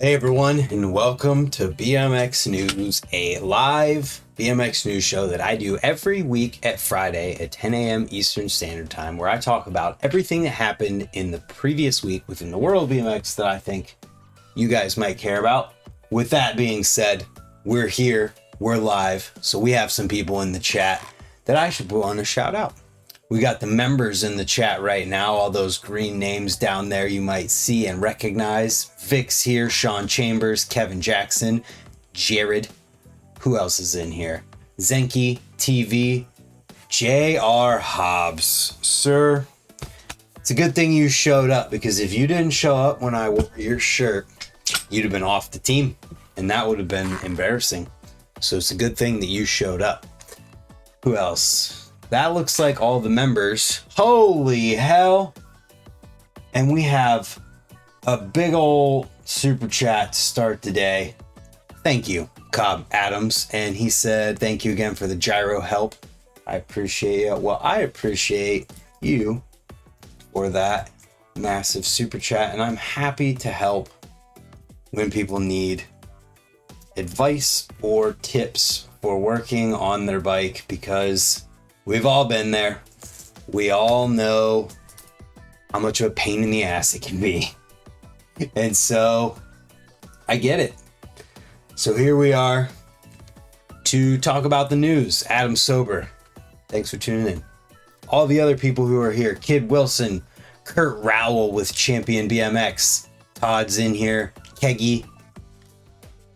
Hey everyone, and welcome to BMX News, a live BMX news show that I do every week at Friday at 10 a.m. Eastern Standard Time, where I talk about everything that happened in the previous week within the world of BMX that I think you guys might care about. With that being said, we're here, we're live, so we have some people in the chat that I should want to shout out. We got the members in the chat right now, all those green names down there you might see and recognize. Vic's here, Sean Chambers, Kevin Jackson, Jared. Who else is in here? Zenki TV, J.R. Hobbs. Sir, it's a good thing you showed up, because if you didn't show up when I wore your shirt, you'd have been off the team, and that would have been embarrassing. So it's a good thing that you showed up. Who else? That looks like all the members. Holy hell. And we have a big old super chat to start today. Thank you, Cobb Adams. And he said, thank you again for the gyro help. I appreciate it. Well, I appreciate you for that massive super chat. And I'm happy to help when people need advice or tips for working on their bike, because we've all been there. We all know how much of a pain in the ass it can be. And so I get it. So here we are to talk about the news. Adam Sober, thanks for tuning in. All the other people who are here, Kid Wilson, Kurt Rowell with Champion BMX, Todd's in here, Keggy.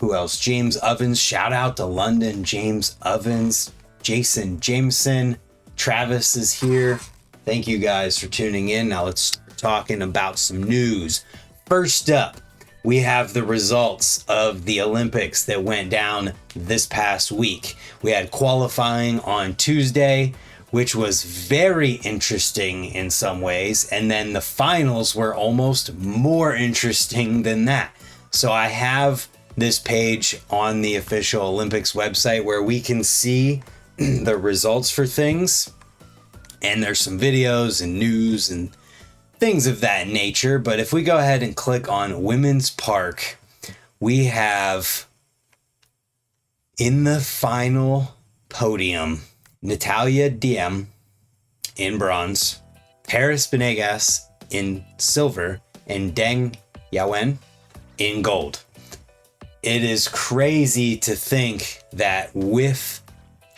Who else? James Ovens, shout out to London, James Ovens. Jason Jameson, Travis is here. Thank you guys for tuning in. Now let's start talking about some news. First up, we have the results of the Olympics that went down this past week. We had qualifying on Tuesday, which was very interesting in some ways. And then the finals were almost more interesting than that. So I have this page on the official Olympics website where we can see the results for things, and there's some videos and news and things of that nature. But if we go ahead and click on Women's Park, we have in the final podium Natalia Diem in bronze, Paris Benegas in silver, and Deng Yawen in gold. It is crazy to think that with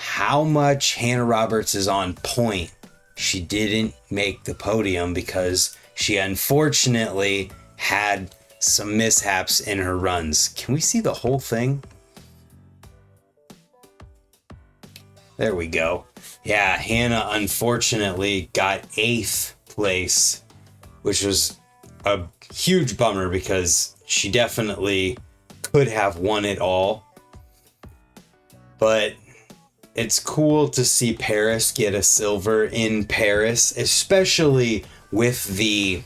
how much Hannah Roberts is on point, she didn't make the podium because she unfortunately had some mishaps in her runs. Can we see the whole thing? There we go. Yeah, Hannah unfortunately got 8th place, which was a huge bummer because she definitely could have won it all. But it's cool to see Paris get a silver in Paris, especially with the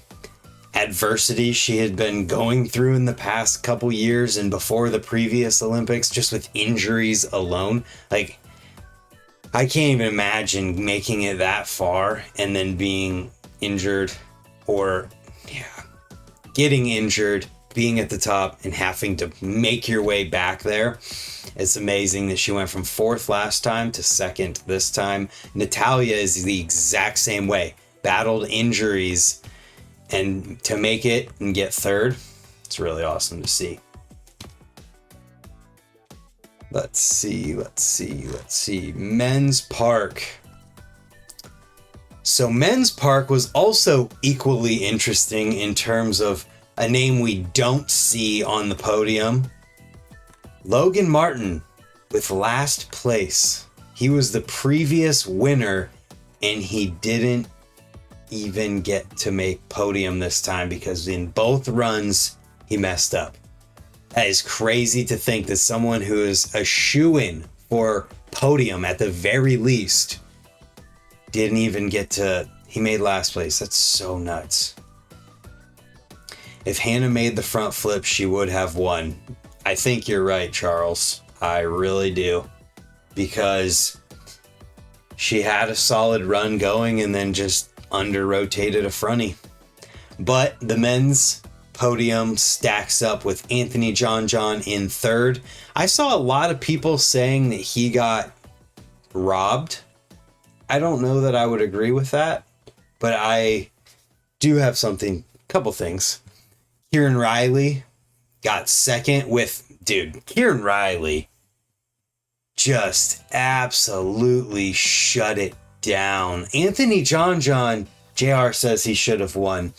adversity she had been going through in the past couple years and before the previous Olympics, just with injuries alone. Like, I can't even imagine making it that far and then being injured, or getting injured, being at the top and having to make your way back there. It's amazing that she went from 4th last time to 2nd this time. Natalia is the exact same way. Battled injuries, and to make it and get 3rd, it's really awesome to see. Let's see. Men's Park. So Men's Park was also equally interesting in terms of a name we don't see on the podium. Logan Martin with last place. He was the previous winner, and he didn't even get to make podium this time because in both runs he messed up. That is crazy to think that someone who is a shoo-in for podium at the very least didn't even get to, he made last place. That's so nuts. If Hannah made the front flip, she would have won. I think you're right, Charles. I really do. Because she had a solid run going and then just under rotated a fronty. But the men's podium stacks up with Anthony John in third. I saw a lot of people saying that he got robbed. I don't know that I would agree with that, but I do have couple things. Kieran Riley got second with, Kieran Riley just absolutely shut it down. Anthony John, JR says he should have won.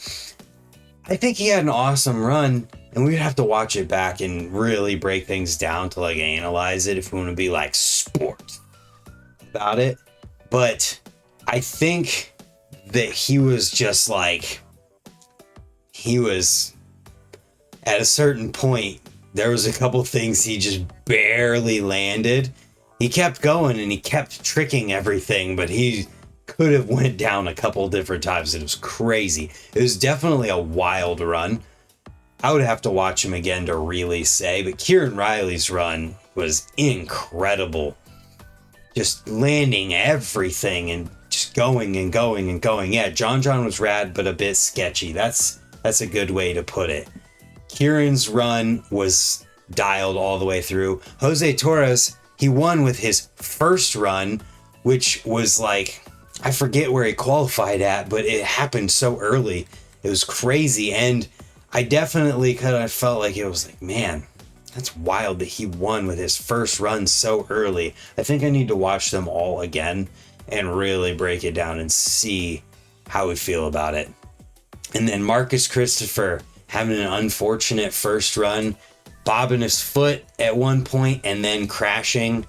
I think he had an awesome run, and we'd have to watch it back and really break things down to like analyze it if we want to be like sport about it. But I think that he was just like, he was at a certain point, there was a couple things he just barely landed. He kept going and he kept tricking everything, but he could have went down a couple different times. It was crazy. It was definitely a wild run. I would have to watch him again to really say, but Kieran Riley's run was incredible. Just landing everything and just going and going and going. Yeah, John was rad, but a bit sketchy. That's a good way to put it. Kieran's run was dialed all the way through. Jose Torres, he won with his first run, which was like, I forget where he qualified at, but it happened so early. It was crazy. And I definitely kind of felt like it was like, man, that's wild that he won with his first run so early. I think I need to watch them all again and really break it down and see how we feel about it. And then Marcus Christopher having an unfortunate first run, bobbing his foot at one point and then crashing,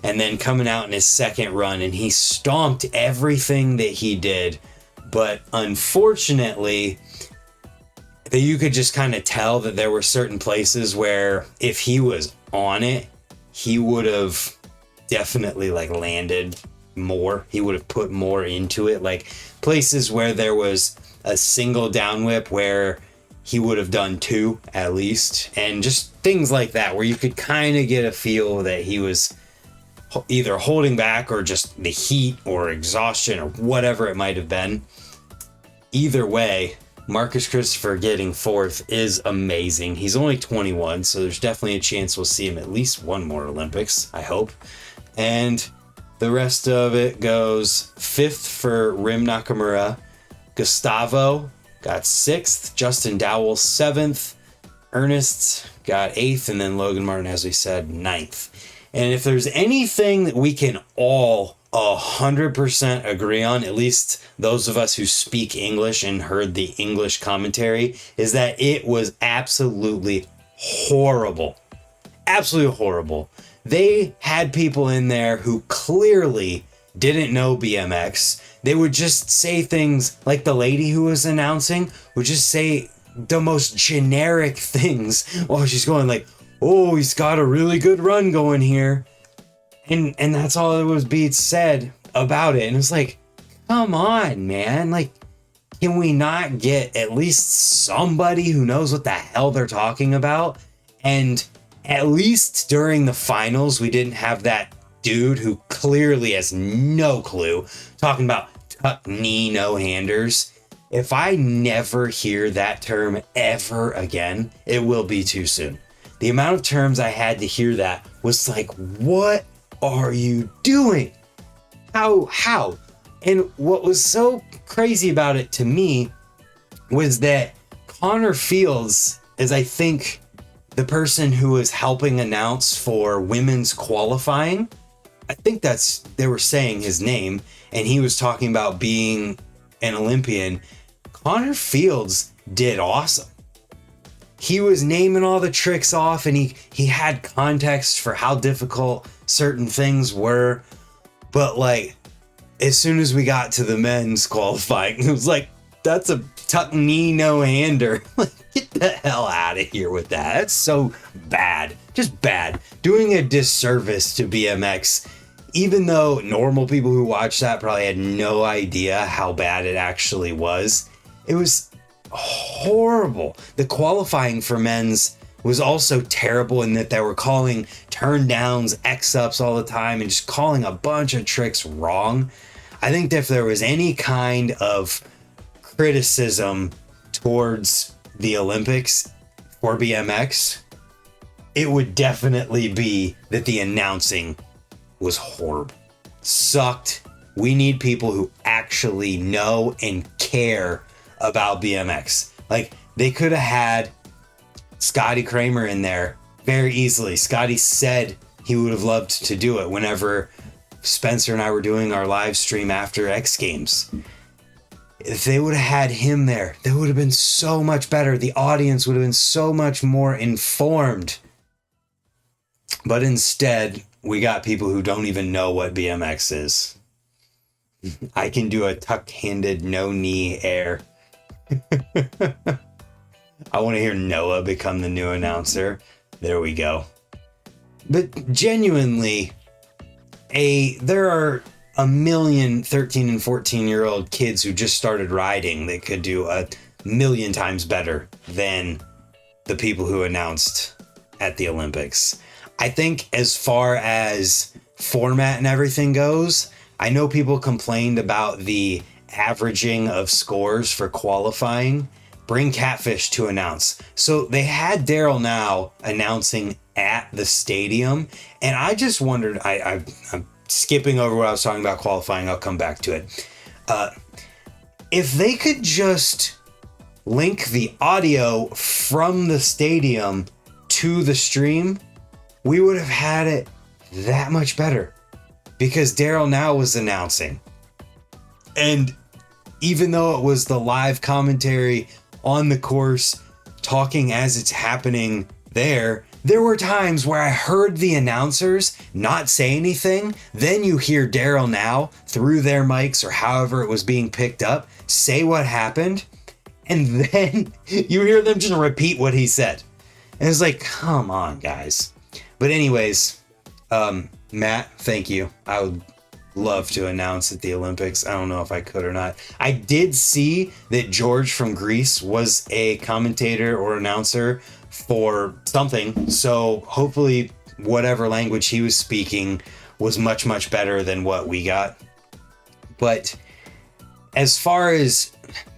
and then coming out in his second run, and he stomped everything that he did. But unfortunately, that you could just kind of tell that there were certain places where if he was on it, he would have definitely like landed more. He would have put more into it. Like places where there was a single down whip where he would have done two at least. And just things like that where you could kind of get a feel that he was either holding back or just the heat or exhaustion or whatever it might have been. Either way, Marcus Christopher getting fourth is amazing. He's only 21, so there's definitely a chance we'll see him at least one more Olympics, I hope. And the rest of it goes fifth for Rim Nakamura. Gustavo got sixth. Justin Dowell, seventh. Ernest got eighth. And then Logan Martin, as we said, ninth. And if there's anything that we can all 100% agree on, at least those of us who speak English and heard the English commentary, is that it was absolutely horrible. Absolutely horrible. They had people in there who clearly didn't know BMX. They would just say things like the lady who was announcing would just say the most generic things while she's going like, oh, he's got a really good run going here. And that's all it was being said about it. And it's like, come on, man. Like, can we not get at least somebody who knows what the hell they're talking about? And at least during the finals, we didn't have that dude who clearly has no clue talking about tuck knee no-handers. If I never hear that term ever again, it will be too soon. The amount of terms I had to hear that was like, what are you doing? How? And what was so crazy about it to me was that Connor Fields is, I think, the person who was helping announce for women's qualifying. I think they were saying his name, and he was talking about being an Olympian. Connor Fields did awesome. He was naming all the tricks off, and he had context for how difficult certain things were. But like, as soon as we got to the men's qualifying, it was like, that's a tuck knee no-hander. Like, get the hell out of here with that. That's so bad. Just bad. Doing a disservice to BMX, even though normal people who watch that probably had no idea how bad it actually was. It was horrible. The qualifying for men's was also terrible in that they were calling turn downs, X-ups all the time and just calling a bunch of tricks wrong. I think that if there was any kind of criticism towards the Olympics for BMX, it would definitely be that the announcing was horrible. Sucked. We need people who actually know and care about BMX. Like, they could have had Scotty Kramer in there very easily. Scotty said he would have loved to do it whenever Spencer and I were doing our live stream after X Games. If they would have had him there, that would have been so much better. The audience would have been so much more informed. But instead, we got people who don't even know what BMX is. I can do a tuck-handed no-knee air. I want to hear Noah become the new announcer. There we go. But genuinely, there are a million 13 and 14-year-old kids who just started riding that could do a million times better than the people who announced at the Olympics. I think as far as format and everything goes, I know people complained about the averaging of scores for qualifying. Bring Catfish to announce. So they had Daryl Now announcing at the stadium, and I just wondered, I'm skipping over what I was talking about qualifying, I'll come back to it. If they could just link the audio from the stadium to the stream, we would have had it that much better, because Daryl Now was announcing. And even though it was the live commentary on the course, talking as it's happening there were times where I heard the announcers not say anything. Then you hear Daryl Now through their mics or however it was being picked up say what happened. And then you hear them just repeat what he said. And it's like, come on, guys. But anyways, Matt, thank you. I would love to announce at the Olympics. I don't know if I could or not. I did see that George from Greece was a commentator or announcer for something. So hopefully whatever language he was speaking was much, much better than what we got. But as far as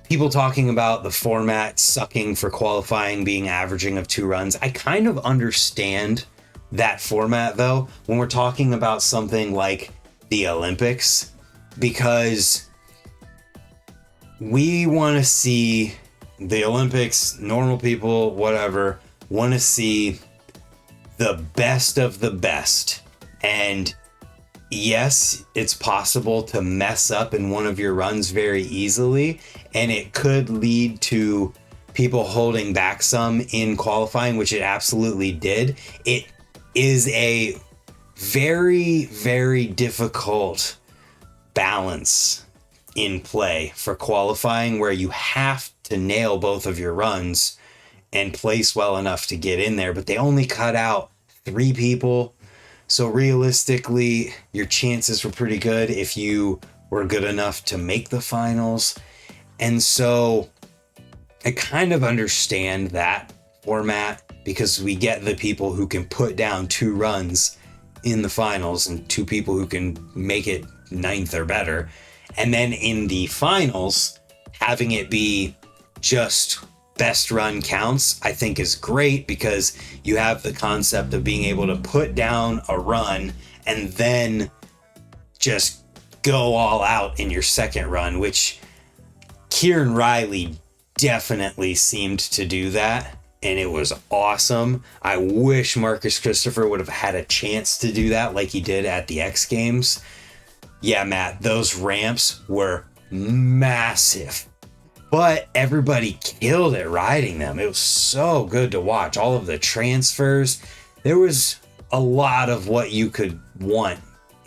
people talking about the format sucking for qualifying, being averaging of 2 runs, I kind of understand that format though, when we're talking about something like the Olympics, because we want to see the Olympics, normal people, whatever, want to see the best of the best. And yes, it's possible to mess up in one of your runs very easily, and it could lead to people holding back some in qualifying, which it absolutely did. It is a very, very difficult balance in play for qualifying, where you have to nail both of your runs and place well enough to get in there, but they only cut out 3 people. So realistically, your chances were pretty good if you were good enough to make the finals. And so I kind of understand that format, because we get the people who can put down 2 runs in the finals and 2 people who can make it 9th or better. And then in the finals, having it be just best run counts, I think is great, because you have the concept of being able to put down a run and then just go all out in your second run, which Kieran Riley definitely seemed to do that. And it was awesome. I wish Marcus Christopher would have had a chance to do that like he did at the X Games. Yeah, Matt, those ramps were massive, but everybody killed it riding them. It was so good to watch. All of the transfers. There was a lot of what you could want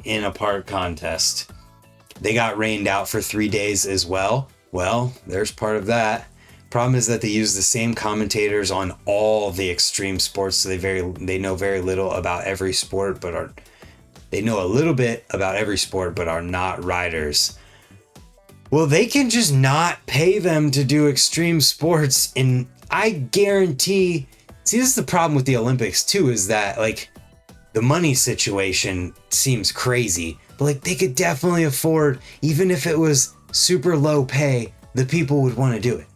in a park contest. They got rained out for 3 days as well. Well, there's part of that. Problem is that they use the same commentators on all the extreme sports, so they know very little about every sport, but they know a little bit about every sport, but are not riders. Well, they can just not pay them to do extreme sports, and I guarantee. See, this is the problem with the Olympics too, is that like the money situation seems crazy, but like they could definitely afford, even if it was super low pay, the people would want to do it.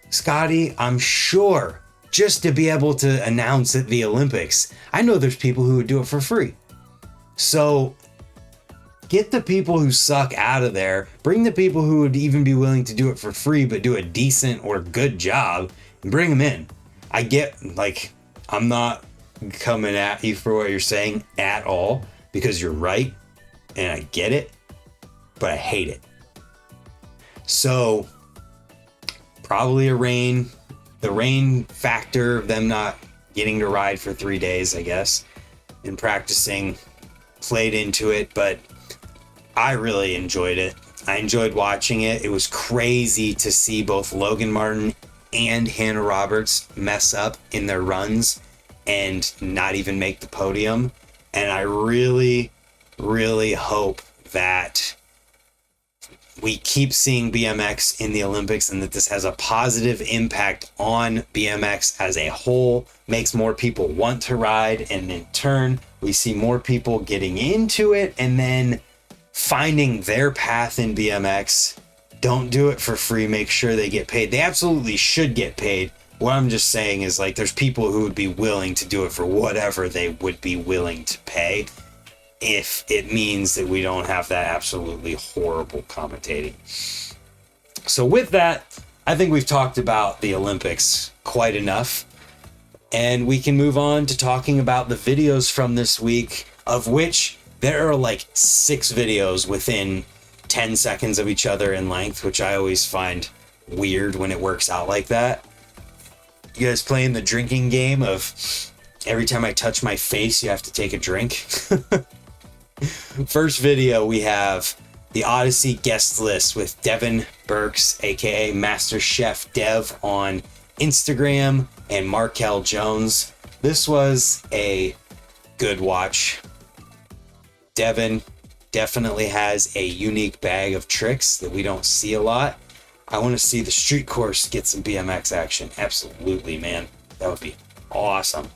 Scotty, I'm sure, just to be able to announce at the Olympics. I know there's people who would do it for free. So get the people who suck out of there. Bring the people who would even be willing to do it for free, but do a decent or good job, and bring them in. I get, like, I'm not coming at you for what you're saying at all, because you're right and I get it, but I hate it. So probably the rain factor of them not getting to ride for 3 days, I guess, and practicing played into it, but I really enjoyed it. I enjoyed watching it. It was crazy to see both Logan Martin and Hannah Roberts mess up in their runs and not even make the podium. And I really, really hope that we keep seeing BMX in the Olympics and that this has a positive impact on BMX as a whole, makes more people want to ride, and in turn, we see more people getting into it and then finding their path in BMX. Don't do it for free. Make sure they get paid. They absolutely should get paid. What I'm just saying is, like, there's people who would be willing to do it for whatever they would be willing to pay if it means that we don't have that absolutely horrible commentating. So with that, I think we've talked about the Olympics quite enough, and we can move on to talking about the videos from this week, of which there are like 6 videos within 10 seconds of each other in length, which I always find weird when it works out like that. You guys playing the drinking game of every time I touch my face, you have to take a drink? First video, we have the Odyssey guest list with Devin Burks, aka Master Chef Dev on Instagram, and Marcel Jones. This was a good watch. Devin definitely has a unique bag of tricks that we don't see a lot. I want to see the street course get some BMX action. Absolutely, man. That would be awesome.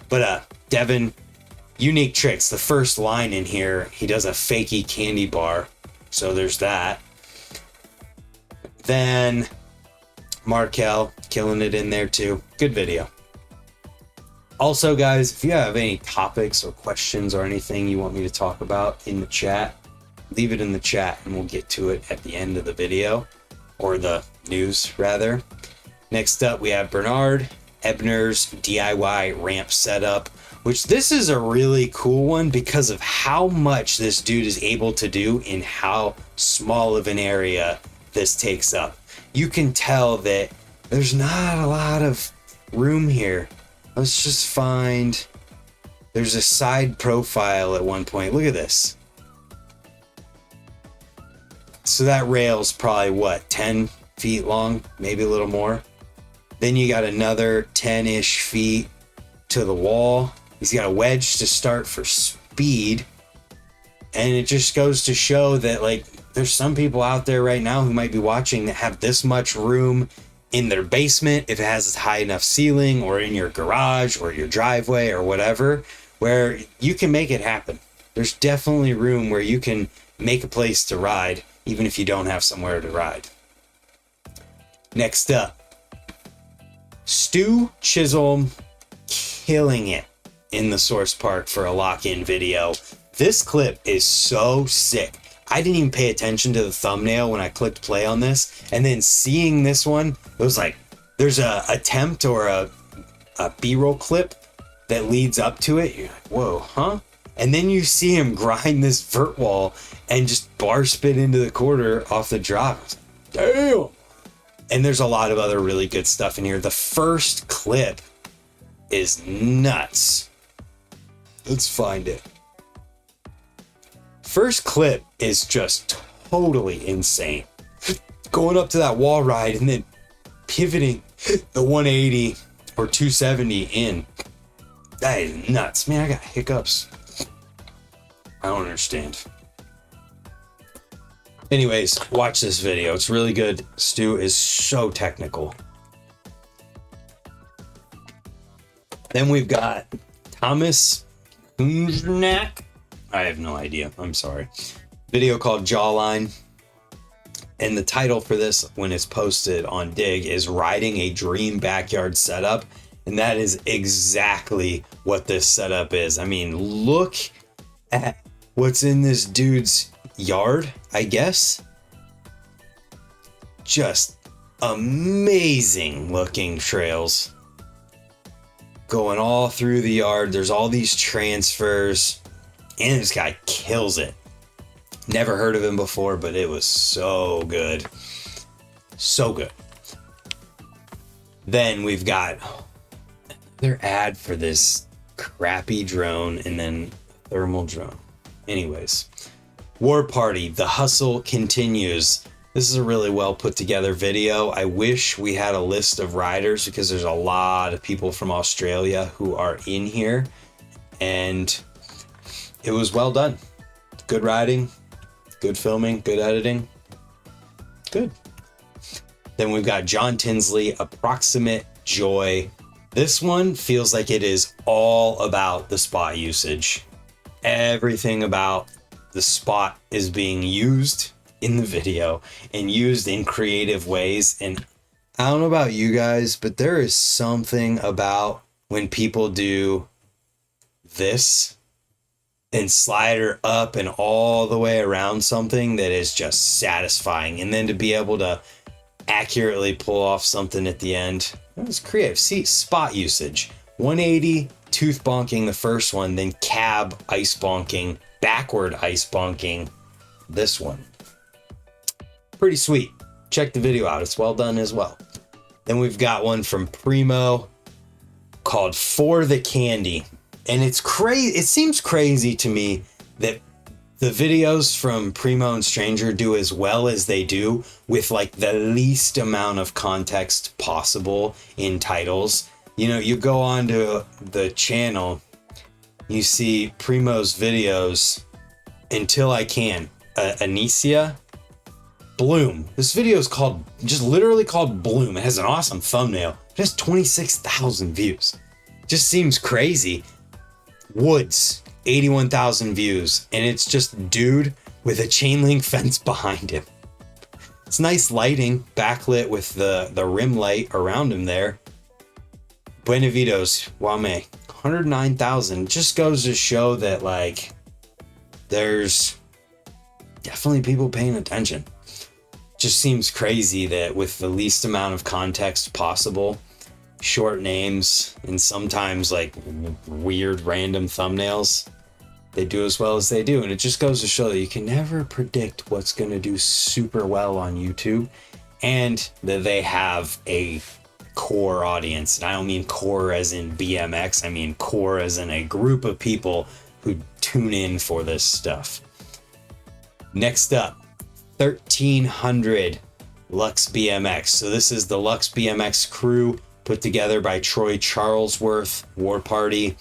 But Devin, unique tricks. The first line in here, he does a fakey candy bar. So there's that. Then Marcel killing it in there too. Good video. Also, guys, if you have any topics or questions or anything you want me to talk about in the chat, leave it in the chat and we'll get to it at the end of the video, or the news rather. Next up, we have Bernard Ebner's DIY ramp setup, which this is a really cool one because of how much this dude is able to do in how small of an area this takes up. You can tell that there's not a lot of room here. Let's just find, there's a side profile at one point. Look at this. So that rail's probably what, 10 feet long, maybe a little more. Then you got another 10-ish feet to the wall. He's got a wedge to start for speed. And it just goes to show that, like, there's some people out there right now who might be watching that have this much room in their basement, if it has a high enough ceiling, or in your garage or your driveway or whatever, where you can make it happen. There's definitely room where you can make a place to ride, even if you don't have somewhere to ride. Next up, Stu Chisholm killing it in the Source Park for a lock-in video. This clip is so sick. I didn't even pay attention to the thumbnail when I clicked play on this, and then seeing this one, it was like, there's a attempt or a B-roll clip that leads up to it. You're like, whoa, huh? And then you see him grind this vert wall and just bar spin into the quarter off the drop. Damn! And there's a lot of other really good stuff in here. The first clip is nuts. Let's find it. First clip is just totally insane. Going up to that wall ride and then pivoting the 180 or 270 in. That is nuts. Man, I got hiccups. I don't understand. Anyways, watch this video. It's really good. Stu is so technical. Then we've got Thomas Kunznak. I have no idea. I'm sorry. Video called Jawline. And the title for this, when it's posted on Dig, is Riding a Dream Backyard Setup. And that is exactly what this setup is. I mean, look at what's in this dude's yard, I guess. Just amazing looking trails going all through the yard. There's all these transfers, and this guy kills it. Never heard of him before, but it was so good. So good. Then we've got their ad for this crappy drone and then thermal drone. Anyways, War Party, the hustle continues. This is a really well put together video. I wish we had a list of riders because there's a lot of people from Australia who are in here, and it was well done. Good riding, good filming, good editing. Good. Then we've got John Tinsley, Approximate Joy. This one feels like it is all about the spot usage. Everything about the spot is being used in the video and used in creative ways. And I don't know about you guys, but there is something about when people do this and slide her up and all the way around something that is just satisfying. And then to be able to accurately pull off something at the end, that was creative. See, spot usage, 180 tooth bonking the first one, then cab ice bonking, backward ice bonking this one. Pretty sweet. Check the video out, it's well done as well. Then we've got one from Primo called For the Candy. And it's crazy. It seems crazy to me that the videos from Primo and Stranger do as well as they do with like the least amount of context possible in titles. You know, you go onto the channel, you see Primo's videos, Until I Can, Anicia, Bloom. This video is called, just literally called Bloom. It has an awesome thumbnail. It has 26,000 views. Just seems crazy. Woods, 81,000 views, and it's just dude with a chain link fence behind him. It's nice lighting, backlit with the rim light around him there. Buenavitos, Wame, 109,000. Just goes to show that like there's definitely people paying attention. Just seems crazy that with the least amount of context possible, short names and sometimes like weird random thumbnails, they do as well as they do. And it just goes to show that you can never predict what's going to do super well on YouTube, and that they have a core audience. And I don't mean core as in BMX, I mean core as in a group of people who tune in for this stuff. Next up, 1300 Lux BMX. So this is the Lux BMX crew put together by Troy Charlesworth, War Party.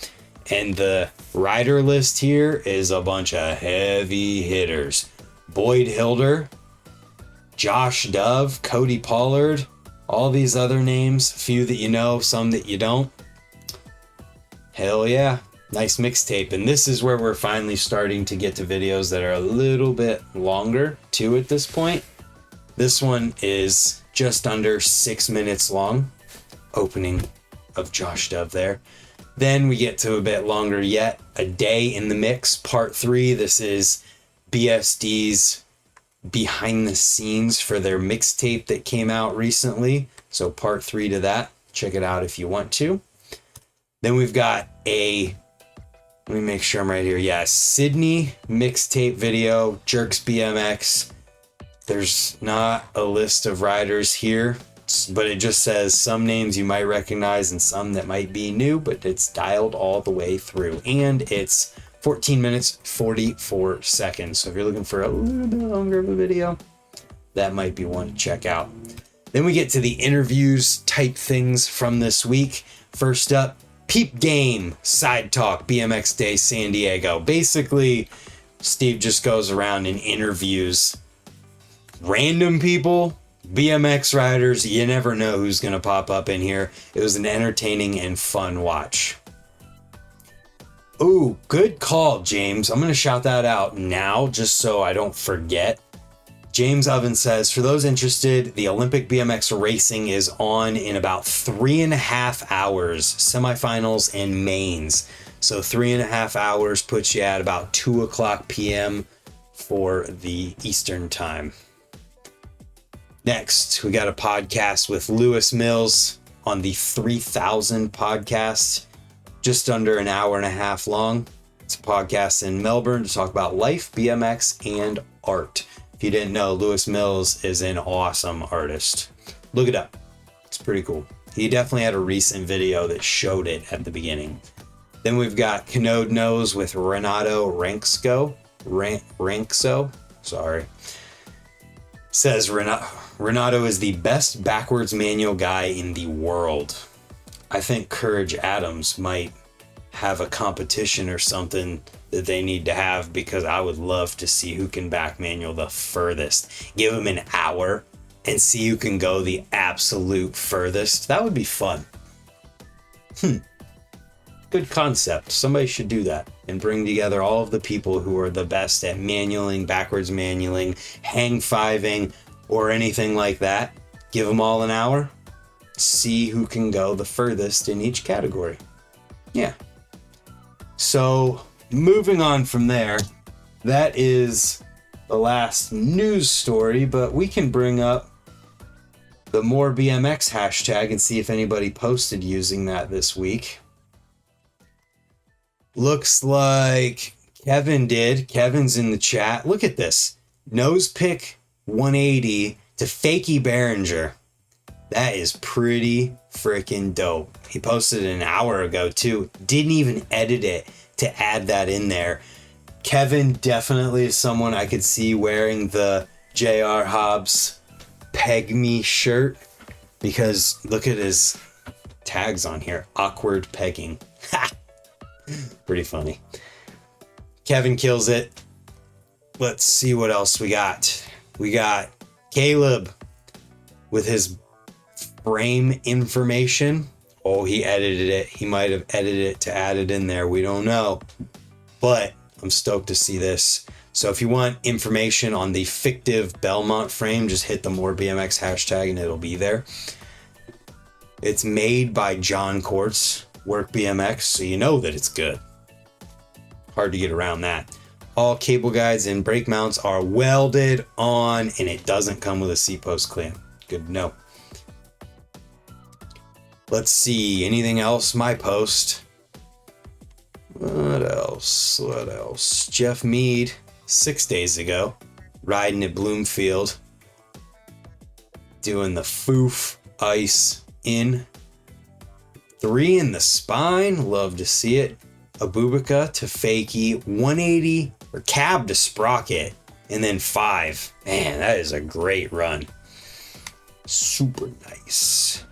And the rider list here is a bunch of heavy hitters. Boyd Hilder, Josh Dove, Cody Pollard, all these other names, a few that you know, some that you don't. Hell yeah, nice mixtape. And this is where we're finally starting to get to videos that are a little bit longer too at this point. This one is just under 6 minutes long. Opening of Josh Dove there. Then we get to a bit longer yet. A Day in the Mix, part 3. This is BSD's behind the scenes for their mixtape that came out recently. So part 3 to that. Check it out if you want to. Then we've got let me make sure I'm right here. Yeah, Sydney mixtape video, Jerks BMX. There's not a list of riders here, but it just says some names you might recognize and some that might be new, but it's dialed all the way through. And it's 14 minutes, 44 seconds. So if you're looking for a little bit longer of a video, that might be one to check out. Then we get to the interviews type things from this week. First up, Peep Game Side Talk BMX Day San Diego. Basically, Steve just goes around and interviews random people, BMX riders. You never know who's going to pop up in here. It was an entertaining and fun watch. Ooh, good call, James. I'm going to shout that out now just so I don't forget. James Oven says, for those interested, the Olympic BMX racing is on in about 3.5 hours, semifinals and mains. So 3.5 hours puts you at about 2 o'clock p.m. for the Eastern time. Next, we got a podcast with Lewis Mills on the 3000 podcast, just under an hour and a half long. It's a podcast in Melbourne to talk about life, BMX, and art. If you didn't know, Lewis Mills is an awesome artist. Look it up. It's pretty cool. He definitely had a recent video that showed it at the beginning. Then we've got Canode Knows with Renato Rankso. Sorry. Says Renato is the best backwards manual guy in the world. I think Courage Adams might have a competition or something that they need to have, because I would love to see who can back manual the furthest. Give him an hour and see who can go the absolute furthest. That would be fun. Good concept. Somebody should do that and bring together all of the people who are the best at manualing, backwards manualing, hang fiving, or anything like that. Give them all an hour. See who can go the furthest in each category. Yeah. So moving on from there, that is the last news story, but we can bring up the More BMX hashtag and see if anybody posted using that this week. Looks like Kevin did. Kevin's in the chat. Look at this. Nose pick 180 to Fakey Behringer. That is pretty freaking dope. He posted it an hour ago too. Didn't even edit it to add that in there. Kevin definitely is someone I could see wearing the J.R. Hobbs Peg Me shirt, because look at his tags on here. Awkward pegging. Pretty funny. Kevin kills it. Let's see what else we got. We got Caleb with his frame information. Oh, he edited it. He might have edited it to add it in there. We don't know. But I'm stoked to see this. So if you want information on the fictive Belmont frame, just hit the More BMX hashtag and it'll be there. It's made by John Quartz, Work BMX, so you know that it's good. Hard to get around that. All cable guides and brake mounts are welded on, and it doesn't come with a C-post clamp. Good to know. Let's see, anything else? My post. What else? Jeff Mead, 6 days ago, riding at Bloomfield, doing the Foof ice in. 3 in the spine, love to see it. Abubica to Fakey, 180 or cab to Sprocket, and then 5. Man, that is a great run. Super nice.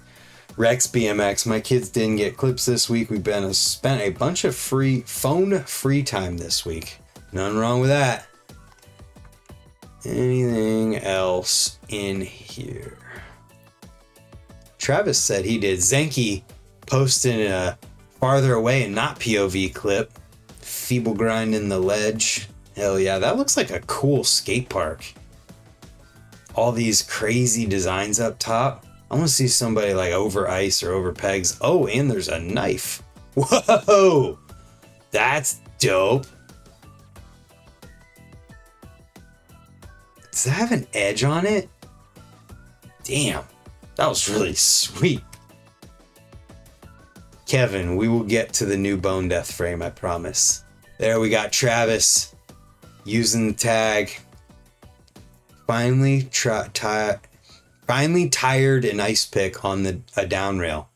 Rex BMX, my kids didn't get clips this week. We've spent a bunch of free time this week. Nothing wrong with that. Anything else in here? Travis said he did. Zenke posted a farther away and not POV clip. Feeble grind in the ledge. Hell yeah, that looks like a cool skate park. All these crazy designs up top. I want to see somebody like over ice or over pegs. Oh, and there's a knife. Whoa, that's dope. Does that have an edge on it? Damn, that was really sweet. Kevin, we will get to the new Bone Death frame, I promise. There we got Travis using the tag. Finally tired an ice pick on a down rail.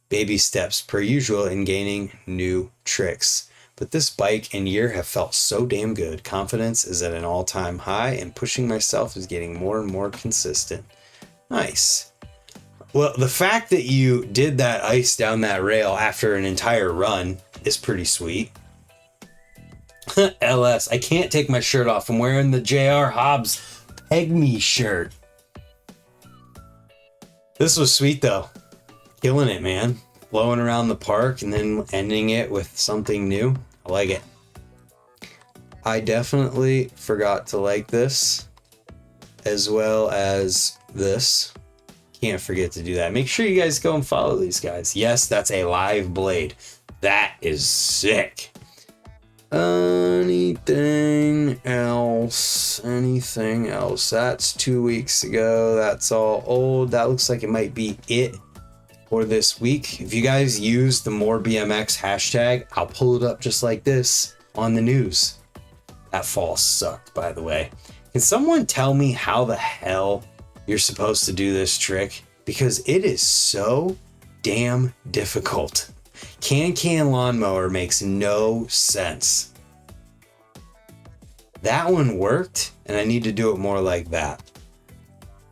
Baby steps per usual in gaining new tricks. But this bike and year have felt so damn good. Confidence is at an all-time high and pushing myself is getting more and more consistent. Nice. Well, the fact that you did that ice down that rail after an entire run is pretty sweet. LS, I can't take my shirt off. I'm wearing the J.R. Hobbs Peg Me shirt. This was sweet though. Killing it, man. Blowing around the park and then ending it with something new. I like it. I definitely forgot to like this. as well as this. Can't forget to do that. Make sure you guys go and follow these guys. Yes, that's a live blade. That is sick. Anything else? Anything else? That's 2 weeks ago. That's all old. That looks like it might be it for this week. If you guys use the More BMX hashtag, I'll pull it up just like this on the news. That fall sucked, by the way. Can someone tell me how the hell you're supposed to do this trick? Because it is so damn difficult. Can lawnmower makes no sense. That one worked, and I need to do it more like that.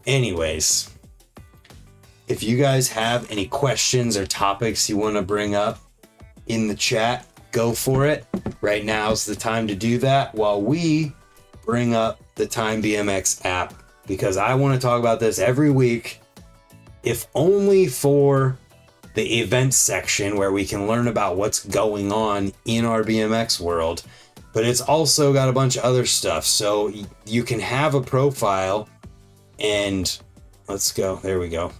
Anyways, if you guys have any questions or topics you want to bring up in the chat, go for it. Right now is the time to do that while we bring up the Time BMX app, because I want to talk about this every week, if only for the events section where we can learn about what's going on in our BMX world, but it's also got a bunch of other stuff. So you can have a profile, and let's go. There we go.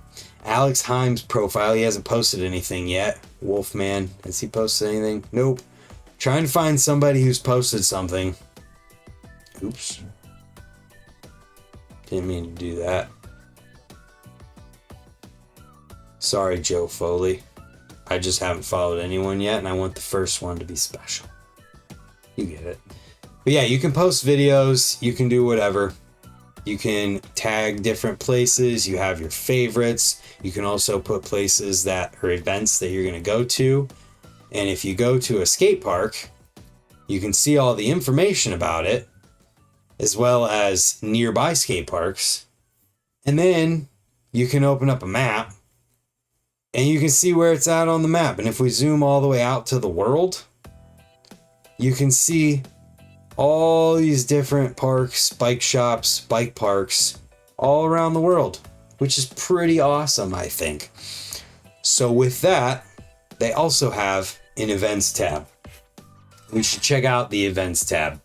Alex Himes' profile. He hasn't posted anything yet. Wolfman, has he posted anything? Nope. Trying to find somebody who's posted something. Oops. Didn't mean to do that. Sorry, Joe Foley. I just haven't followed anyone yet, and I want the first one to be special. You get it. But yeah, you can post videos. You can do whatever. You can tag different places. You have your favorites. You can also put places that are events that you're going to go to. And if you go to a skate park, you can see all the information about it, as well as nearby skate parks. And then you can open up a map and you can see where it's at on the map. And if we zoom all the way out to the world, you can see all these different parks, bike shops, bike parks all around the world, which is pretty awesome, I think. So with that, they also have an events tab. We should check out the events tab.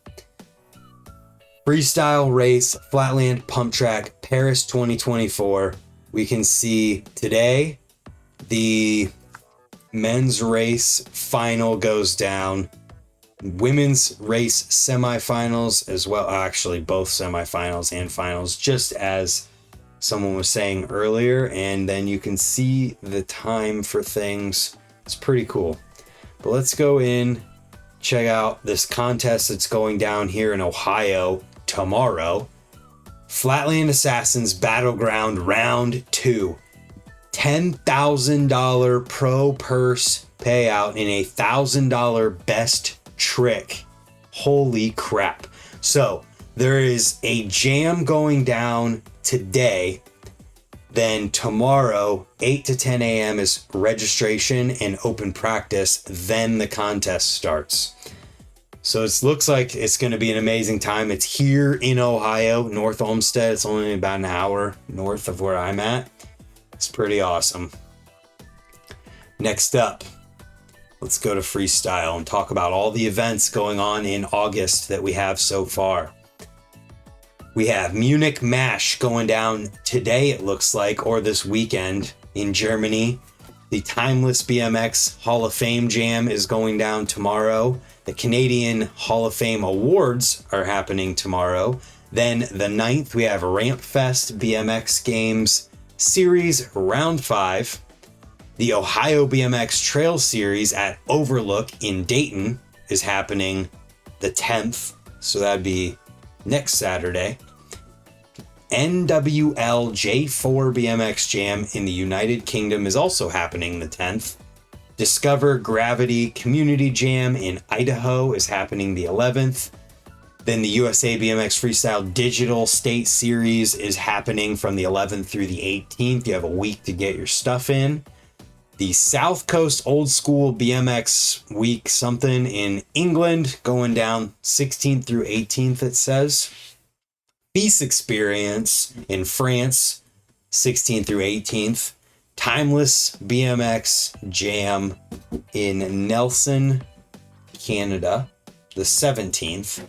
Freestyle race, Flatland Pump Track, Paris 2024. We can see today the men's race final goes down. Women's race semifinals as well. Actually, both semifinals and finals, just as someone was saying earlier. And then you can see the time for things. It's pretty cool. But let's go in, check out this contest that's going down here in Ohio tomorrow. Flatland Assassins Battleground Round 2. $10,000 pro purse payout in a $1,000 best trick. Holy crap. So there is a jam going down today. Then tomorrow, 8 to 10 a.m. is registration and open practice. Then the contest starts. So it looks like it's going to be an amazing time. It's here in Ohio, North Olmsted. It's only about an hour north of where I'm at. It's pretty awesome. Next up, let's go to freestyle and talk about all the events going on in August that we have so far. We have Munich Mash going down today, it looks like, or this weekend in Germany. The Timeless BMX Hall of Fame Jam is going down tomorrow. The Canadian Hall of Fame Awards are happening tomorrow. Then the 9th, we have Ramp Fest BMX Games Series Round 5. The Ohio BMX Trail Series at Overlook in Dayton is happening the 10th. So that'd be next Saturday. NWL J4 BMX Jam in the United Kingdom is also happening the 10th. Discover Gravity Community Jam in Idaho is happening the 11th. Then the USA BMX Freestyle Digital State Series is happening from the 11th through the 18th. You have a week to get your stuff in. The South Coast Old School BMX Week something in England going down 16th through 18th, it says. Peace Experience in France, 16th through 18th. Timeless BMX Jam in Nelson, Canada, the 17th.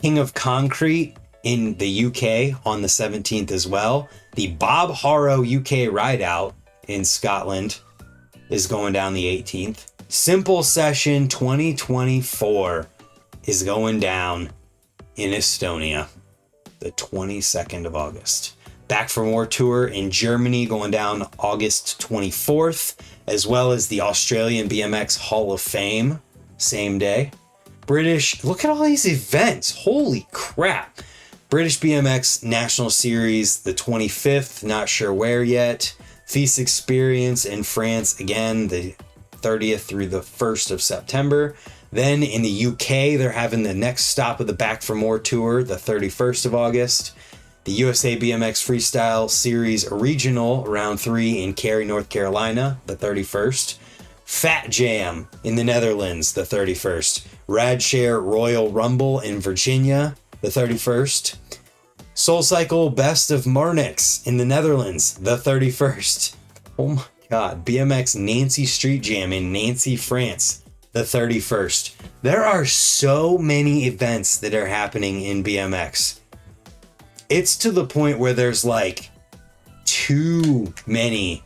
King of Concrete in the UK on the 17th as well. The Bob Harrow UK Rideout in Scotland is going down the 18th. Simple Session 2024 is going down in Estonia the 22nd of August. Back for More Tour in Germany going down August 24th, as well as the Australian BMX Hall of Fame, same day. British, look at all these events. Holy crap. British BMX National Series the 25th, not sure where yet. Feast Experience in France, again, the 30th through the 1st of September. Then in the UK, they're having the next stop of the Back for More Tour, the 31st of August. The USA BMX Freestyle Series Regional Round 3 in Cary, North Carolina, the 31st. Fat Jam in the Netherlands, the 31st. Radshare Royal Rumble in Virginia, the 31st. SoulCycle Best of Marnix in the Netherlands, the 31st. Oh my God. BMX Nancy Street Jam in Nancy, France, the 31st. There are so many events that are happening in BMX. It's to the point where there's like too many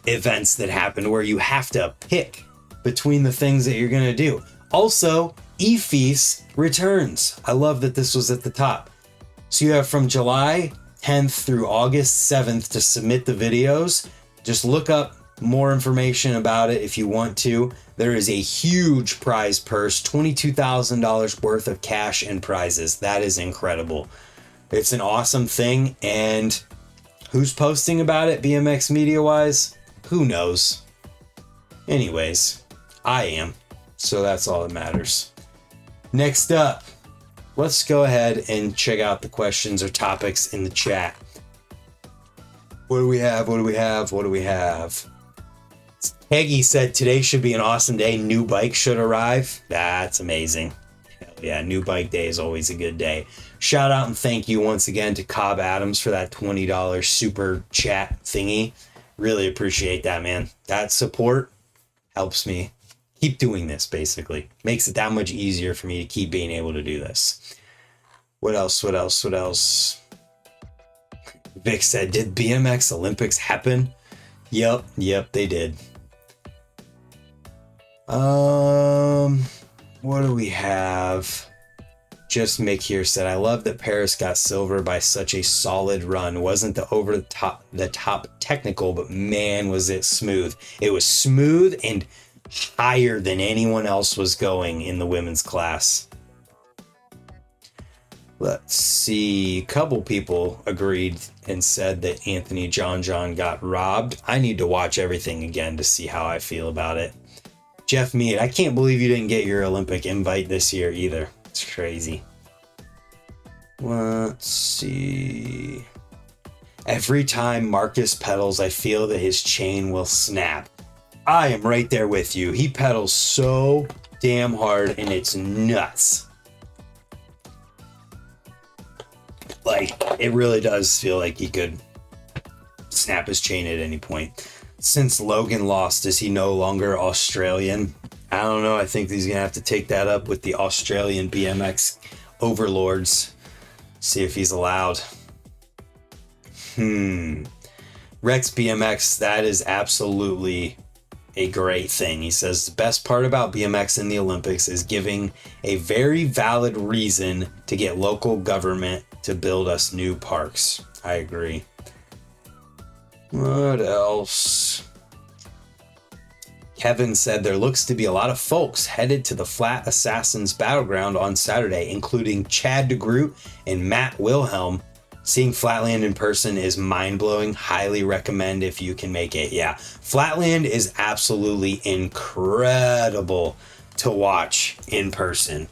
events that happen where you have to pick between the things that you're going to do. Also, eFeast returns. I love that this was at the top. So you have from July 10th through August 7th to submit the videos. Just look up more information about it if you want to. There is a huge prize purse, $22,000 worth of cash and prizes. That is incredible. It's an awesome thing. And who's posting about it BMX media wise? Who knows? Anyways, I am. So that's all that matters. Next up, let's go ahead and check out the questions or topics in the chat. What do we have? Peggy said today should be an awesome day. New bike should arrive. That's amazing. Hell yeah, new bike day is always a good day. Shout out and thank you once again to Cobb Adams for that $20 super chat thingy. Really appreciate that, man. That support helps me keep doing this, basically. Makes it that much easier for me to keep being able to do this. What else? Vic said, did BMX Olympics happen? Yep, they did. What do we have? Just Mick here said, I love that Paris got silver by such a solid run. Wasn't the over the top technical, but man, was it smooth. It was smooth and higher than anyone else was going in the women's class. Let's see. A couple people agreed and said that Anthony John got robbed. I need to watch everything again to see how I feel about it. Jeff Mead, I can't believe you didn't get your Olympic invite this year either. It's crazy. Let's see. Every time Marcus pedals, I feel that his chain will snap. I am right there with you. He pedals so damn hard and it's nuts. Like, it really does feel like he could snap his chain at any point. Since Logan lost, is he no longer Australian? I don't know. I think he's going to have to take that up with the Australian BMX overlords. See if he's allowed. Rex BMX, that is absolutely a great thing. He says the best part about BMX in the Olympics is giving a very valid reason to get local government to build us new parks. I agree. What else? Kevin said there looks to be a lot of folks headed to the Flat Assassins Battleground on Saturday, including Chad DeGroot and Matt Wilhelm. Seeing Flatland in person is mind-blowing. Highly recommend if you can make it. Yeah, Flatland is absolutely incredible to watch in person.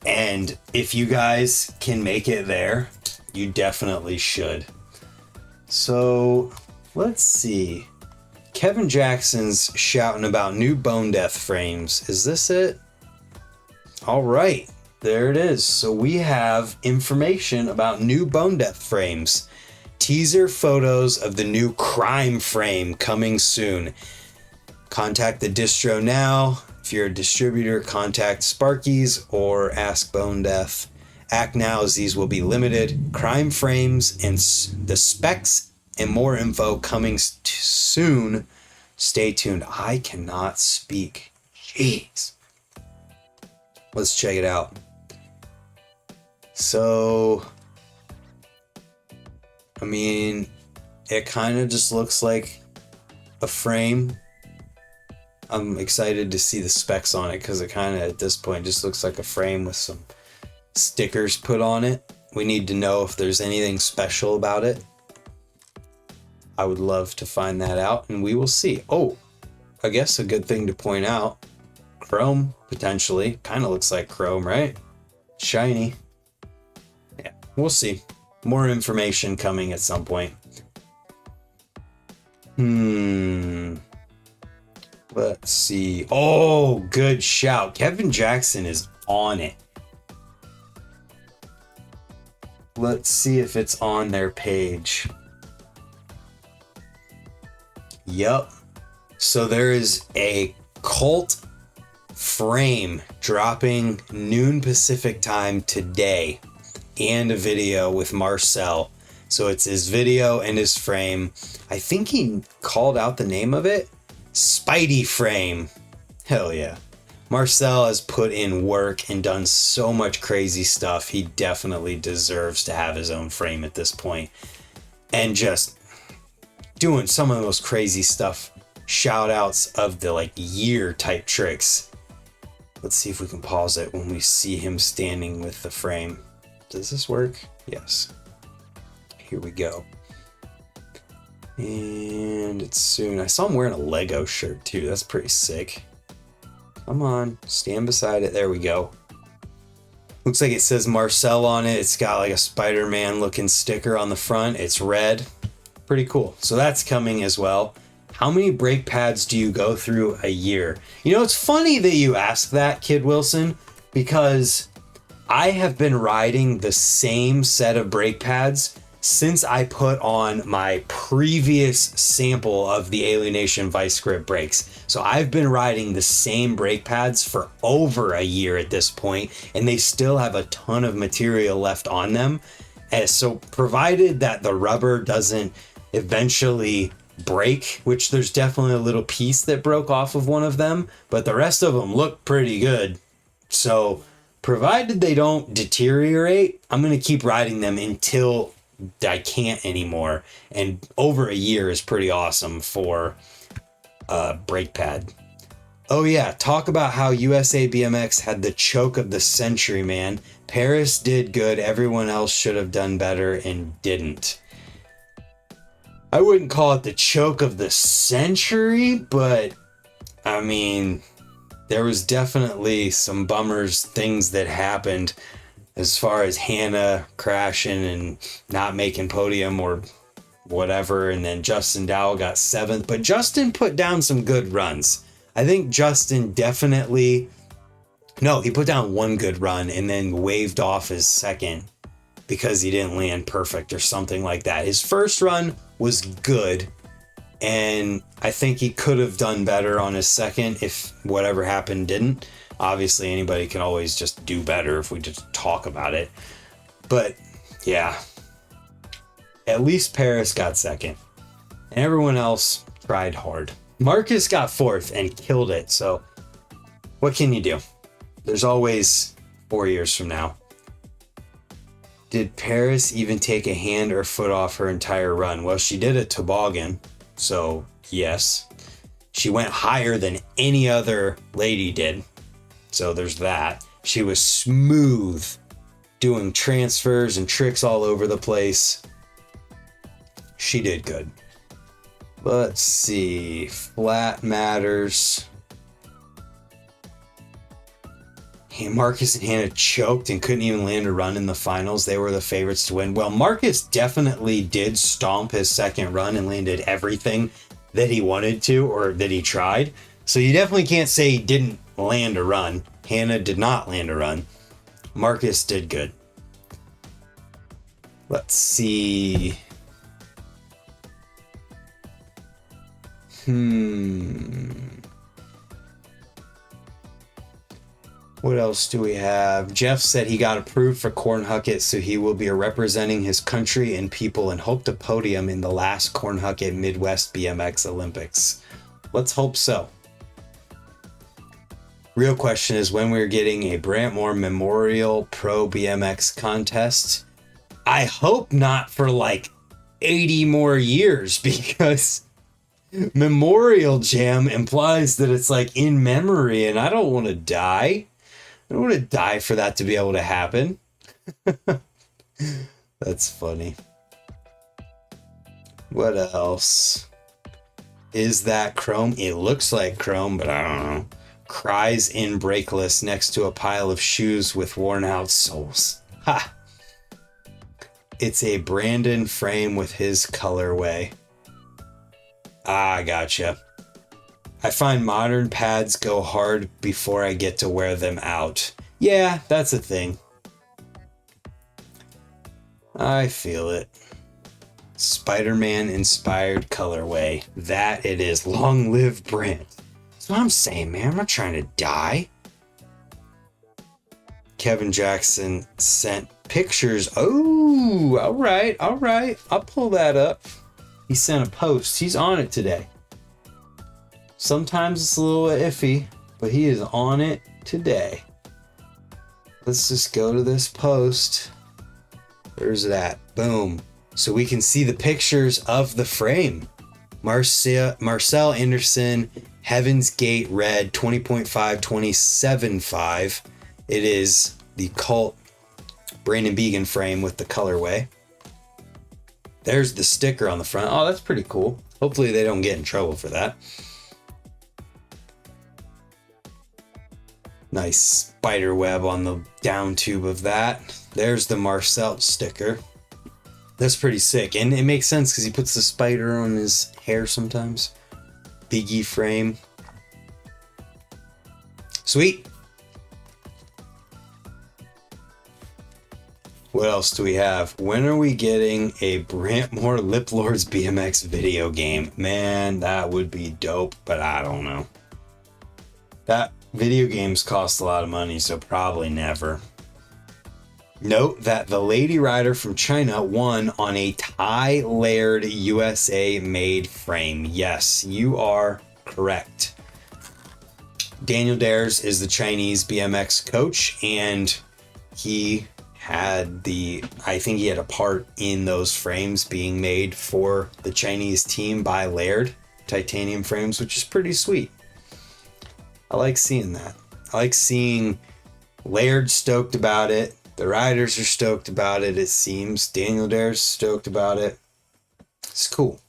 And if you guys can make it there, you definitely should. So, let's see. Kevin Jackson's shouting about new bone death frames. Is this it? All right, there it is. So we have information about new bone death frames. Teaser photos of the new crime frame coming soon. Contact the distro now. If you're a distributor, contact Sparky's or Ask Bone Death. Act now as these will be limited. Crime frames and the specs and more info coming soon. Stay tuned. I cannot speak. Jeez. Let's check it out. So, I mean, it kind of just looks like a frame. I'm excited to see the specs on it because it kind of, at this point, just looks like a frame with some stickers put on it. We need to know if there's anything special about it. I would love to find that out, and we will see. Oh, I guess a good thing to point out, chrome, potentially. Kind of looks like chrome, right? Shiny. Yeah, we'll see. More information coming at some point. Let's see. Oh, good shout. Kevin Jackson is on it. Let's see if it's on their page. Yup. So there is a Colt frame dropping noon Pacific time today, and a video with Marcel. So it's his video and his frame. I think he called out the name of it. Spidey frame. Hell yeah. Marcel has put in work and done so much crazy stuff. He definitely deserves to have his own frame at this point. And just doing some of the most crazy stuff. Shout outs of the like year type tricks. Let's see if we can pause it when we see him standing with the frame. Does this work? Yes. Here we go. And it's soon. I saw him wearing a Lego shirt too. That's pretty sick. Come on, stand beside it. There we go. Looks like it says Marcel on it. It's got like a Spider-Man looking sticker on the front. It's red. Pretty cool. So that's coming as well. How many brake pads do you go through a year? You know, it's funny that you ask that, Kid Wilson, because I have been riding the same set of brake pads since I put on my previous sample of the Alienation Vice Grip brakes. So I've been riding the same brake pads for over a year at this point, and they still have a ton of material left on them. And so provided that the rubber doesn't eventually break, which there's definitely a little piece that broke off of one of them, but the rest of them look pretty good. So provided they don't deteriorate, I'm going to keep riding them until I can't anymore. And over a year is pretty awesome for a brake pad. Oh yeah, talk about how USA BMX had the choke of the century, man. Paris did good, everyone else should have done better and didn't. I wouldn't call it the choke of the century, but I mean, there was definitely some bummers, things that happened as far as Hannah crashing and not making podium or whatever. And then Justin Dowell got 7th, but Justin put down some good runs. I think Justin definitely, no, he put down one good run and then waved off his second because he didn't land perfect or something like that. His first run was good, and I think he could have done better on his second if whatever happened didn't. Obviously, anybody can always just do better if we just talk about it. But yeah, at least Paris got second, and everyone else tried hard. Marcus got 4th and killed it. So what can you do? There's always 4 years from now. Did Paris even take a hand or foot off her entire run? Well, she did a toboggan, so yes. She went higher than any other lady did, so there's that. She was smooth, doing transfers and tricks all over the place. She did good. Let's see, flat matters. Marcus and Hannah choked and couldn't even land a run in the finals. They were the favorites to win. Well, Marcus definitely did stomp his second run and landed everything that he wanted to or that he tried. So you definitely can't say he didn't land a run. Hannah did not land a run. Marcus did good. Let's see. What else do we have? Jeff said he got approved for Cornhucket, so he will be representing his country and people and hope to podium in the last Cornhucket Midwest BMX Olympics. Let's hope so. Real question is when we're getting a Brant Memorial Pro BMX contest. I hope not for like 80 more years, because Memorial Jam implies that it's like in memory, and I don't want to die. I don't want to die for that to be able to happen. That's funny. What else? Is that Chrome? It looks like Chrome, but I don't know. Cries in brakeless next to a pile of shoes with worn out soles. Ha! It's a Brandon frame with his colorway. Ah, gotcha. I find modern pads go hard before I get to wear them out. Yeah, that's a thing. I feel it. Spider-Man inspired colorway. That it is. Long live Brant. That's what I'm saying, man. I'm not trying to die. Kevin Jackson sent pictures. Oh, all right. I'll pull that up. He sent a post. He's on it today. Sometimes it's a little iffy, but he is on it today. Let's just go to this post. Where's it at? Boom. So we can see the pictures of the frame. Marcel Anderson, Heaven's Gate Red, 20.5, 27.5. It is the Cult Brandon Began frame with the colorway. There's the sticker on the front. Oh, that's pretty cool. Hopefully they don't get in trouble for that. Nice spider web on the down tube of that. There's the Marcel sticker. That's pretty sick. And it makes sense because he puts the spider on his hair sometimes. Biggie frame. Sweet. What else do we have? When are we getting a Brantmore Lip Lords BMX video game? Man, that would be dope, but I don't know. That video games cost a lot of money, so probably never. Note that the lady rider from China won on a tie layered USA made frame. Yes, you are correct. Daniel Dares is the Chinese BMX coach, and he had I think he had a part in those frames being made for the Chinese team by Laird titanium frames, which is pretty sweet. I like seeing that. I like seeing Laird stoked about it. The riders are stoked about it, it seems. Daniel Dare's stoked about it. It's cool.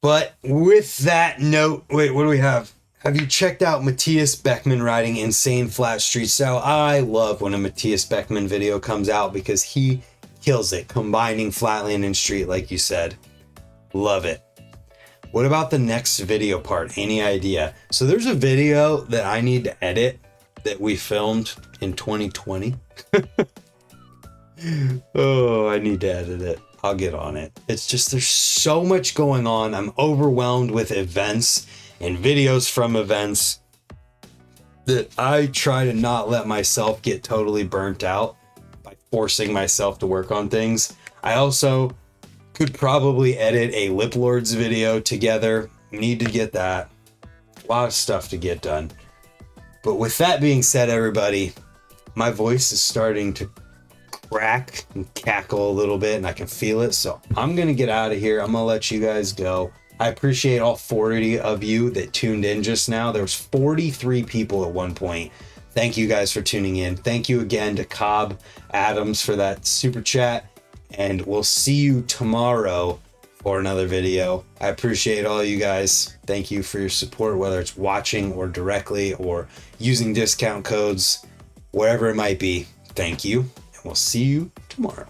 But with that note, wait, what do we have? Have you checked out Matthias Beckman riding Insane Flat Street Style? I love when a Matthias Beckman video comes out because he kills it, combining flatland and street like you said. Love it. What about the next video part? Any idea? So there's a video that I need to edit that we filmed in 2020. Oh, I need to edit it. I'll get on it. It's just there's so much going on. I'm overwhelmed with events and videos from events that I try to not let myself get totally burnt out by forcing myself to work on things. I also could probably edit a Lip Lords video together. Need to get that. A lot of stuff to get done. But with that being said, everybody, my voice is starting to crack and cackle a little bit, and I can feel it. So I'm going to get out of here. I'm going to let you guys go. I appreciate all 40 of you that tuned in just now. There was 43 people at one point. Thank you guys for tuning in. Thank you again to Cobb Adams for that super chat. And we'll see you tomorrow for another video. I appreciate all you guys. Thank you for your support, whether it's watching or directly or using discount codes, whatever it might be. Thank you. And we'll see you tomorrow.